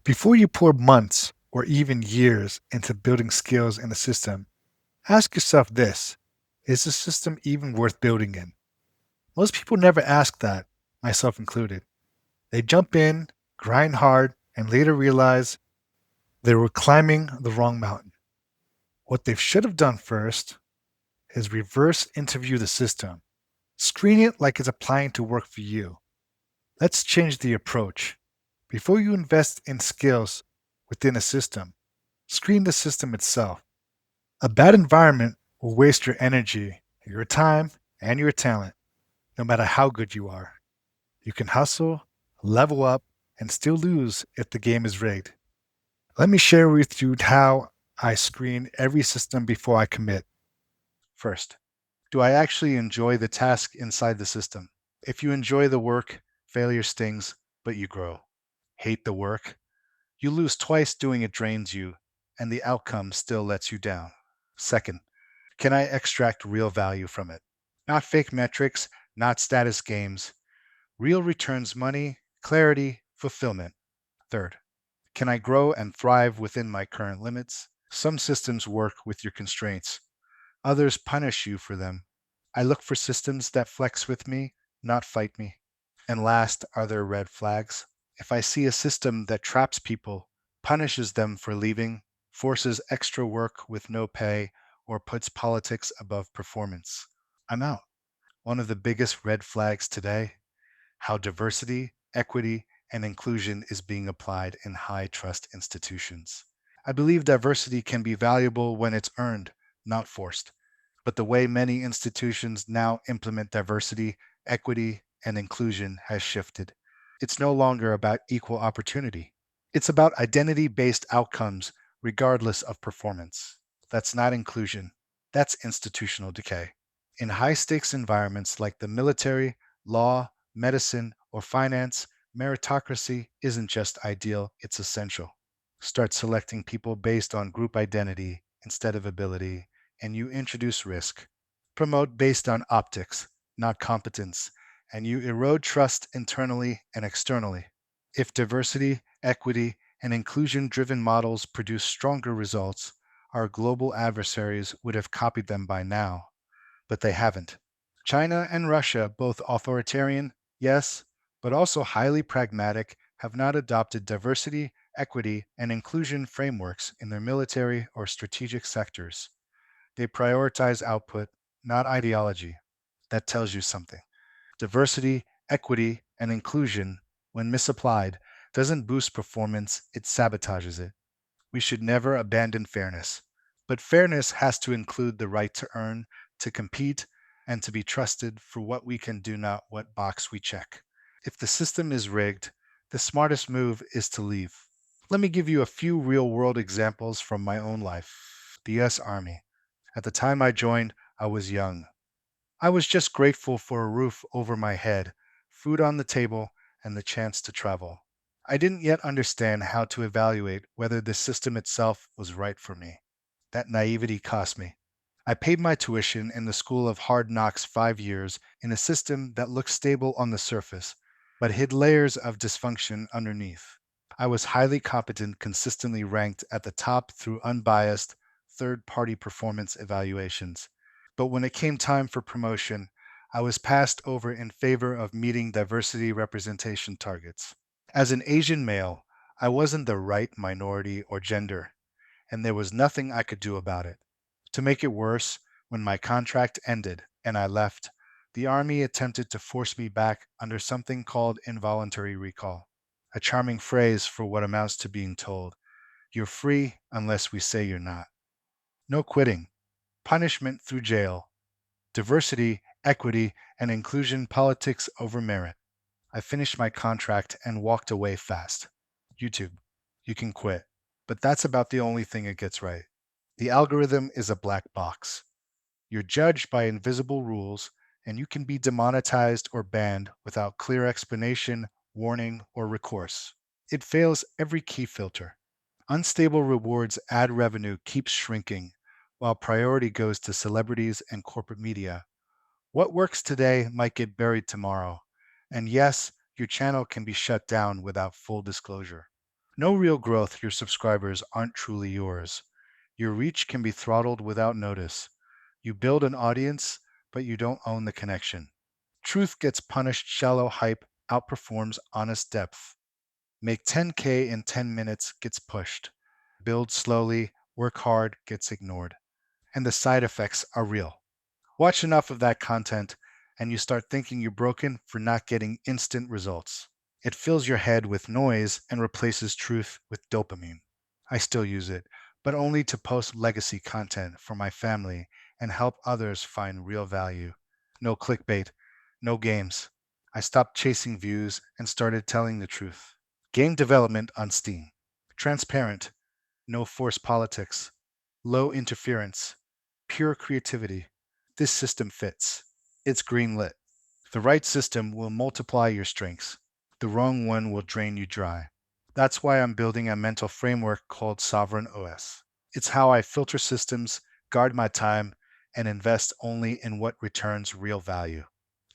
Before you pour months or even years into building skills in a system, ask yourself this: is the system even worth building in? Most people never ask that, myself included. They jump in, grind hard, and later realize they were climbing the wrong mountain. What they should have done first is reverse interview the system. Screen it like it's applying to work for you. Let's change the approach. Before you invest in skills within a system, screen the system itself. A bad environment will waste your energy, your time, and your talent, no matter how good you are. You can hustle, level up, and still lose if the game is rigged. Let me share with you how I screen every system before I commit. First, do I actually enjoy the task inside the system? If you enjoy the work, failure stings, but you grow. Hate the work, you lose twice doing it drains you, and the outcome still lets you down. Second, can I extract real value from it? Not fake metrics, not status games. Real returns money, clarity, fulfillment. Third, can I grow and thrive within my current limits? Some systems work with your constraints, others punish you for them. I look for systems that flex with me, not fight me. And last, are there red flags? If I see a system that traps people, punishes them for leaving, forces extra work with no pay, or puts politics above performance, I'm out. One of the biggest red flags today: how diversity, equity, and inclusion is being applied in high trust institutions. I believe diversity can be valuable when it's earned, not forced. But the way many institutions now implement diversity, equity, and inclusion has shifted. It's no longer about equal opportunity. It's about identity based outcomes regardless of performance. That's not inclusion, that's institutional decay. In high stakes environments like the military, law, medicine, or finance, meritocracy isn't just ideal, it's essential. Start selecting people based on group identity instead of ability, and you introduce risk. Promote based on optics, not competence, and you erode trust internally and externally. If diversity, equity, and inclusion driven models produce stronger results, our global adversaries would have copied them by now, but they haven't. China and Russia, both authoritarian, yes, but also highly pragmatic, have not adopted diversity, equity, and inclusion frameworks in their military or strategic sectors. They prioritize output, not ideology. That tells you something. Diversity, equity, and inclusion, when misapplied, doesn't boost performance, it sabotages it. We should never abandon fairness. But fairness has to include the right to earn, to compete, and to be trusted for what we can do, not what box we check. If the system is rigged, the smartest move is to leave. Let me give you a few real world examples from my own life. The US Army. At the time I joined, I was young. I was just grateful for a roof over my head, food on the table, and the chance to travel. I didn't yet understand how to evaluate whether the system itself was right for me. That naivety cost me. I paid my tuition in the school of hard knocks 5 years in a system that looked stable on the surface, but hid layers of dysfunction underneath. I was highly competent, consistently ranked at the top through unbiased, third party performance evaluations. But when it came time for promotion, I was passed over in favor of meeting diversity representation targets. As an Asian male, I wasn't the right minority or gender, and there was nothing I could do about it. To make it worse, when my contract ended and I left, the Army attempted to force me back under something called involuntary recall, a charming phrase for what amounts to being told, "You're free unless we say you're not." No quitting, punishment through jail, diversity, equity, and inclusion politics over merit. I finished my contract and walked away fast. YouTube, you can quit. But that's about the only thing it gets right. The algorithm is a black box. You're judged by invisible rules, and you can be demonetized or banned without clear explanation, warning, or recourse. It fails every key filter. Unstable rewards ad revenue keeps shrinking, while priority goes to celebrities and corporate media. What works today might get buried tomorrow. And yes, your channel can be shut down without full disclosure. No real growth your subscribers aren't truly yours. Your reach can be throttled without notice. You build an audience, but you don't own the connection. Truth gets punished, shallow hype outperforms honest depth. Make 10K in 10 minutes gets pushed. Build slowly, work hard gets ignored. And the side effects are real. Watch enough of that content, and you start thinking you're broken for not getting instant results. It fills your head with noise and replaces truth with dopamine. I still use it, but only to post legacy content for my family and help others find real value. No clickbait, no games. I stopped chasing views and started telling the truth. Game development on Steam. Transparent, no forced politics, low interference, pure creativity. This system fits. It's greenlit. The right system will multiply your strengths. The wrong one will drain you dry. That's why I'm building a mental framework called Sovereign OS. It's how I filter systems, guard my time, and invest only in what returns real value.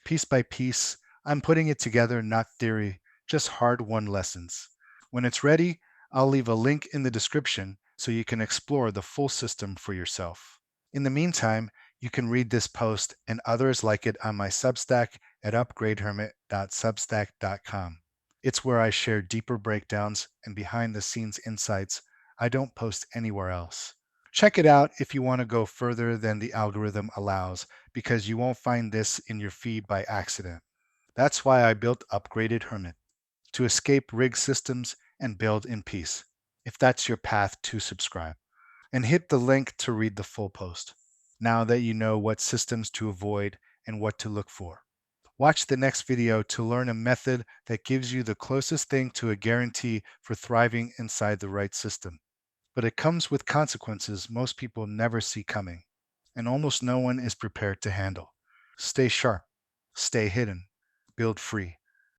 Piece by piece, I'm putting it together, not theory, just hard-won lessons. When it's ready, I'll leave a link in the description so you can explore the full system for yourself. In the meantime, you can read this post and others like it on my Substack at upgradehermit.substack.com. It's where I share deeper breakdowns and behind the scenes insights I don't post anywhere else. Check it out if you want to go further than the algorithm allows, because you won't find this in your feed by accident. That's why I built Upgraded Hermit, to escape rigged systems and build in peace. If that's your path, to subscribe. And hit the link to read the full post. Now that you know what systems to avoid and what to look for. Watch the next video to learn a method that gives you the closest thing to a guarantee for thriving inside the right system. But it comes with consequences most people never see coming, and almost no one is prepared to handle. Stay sharp, stay hidden, build free.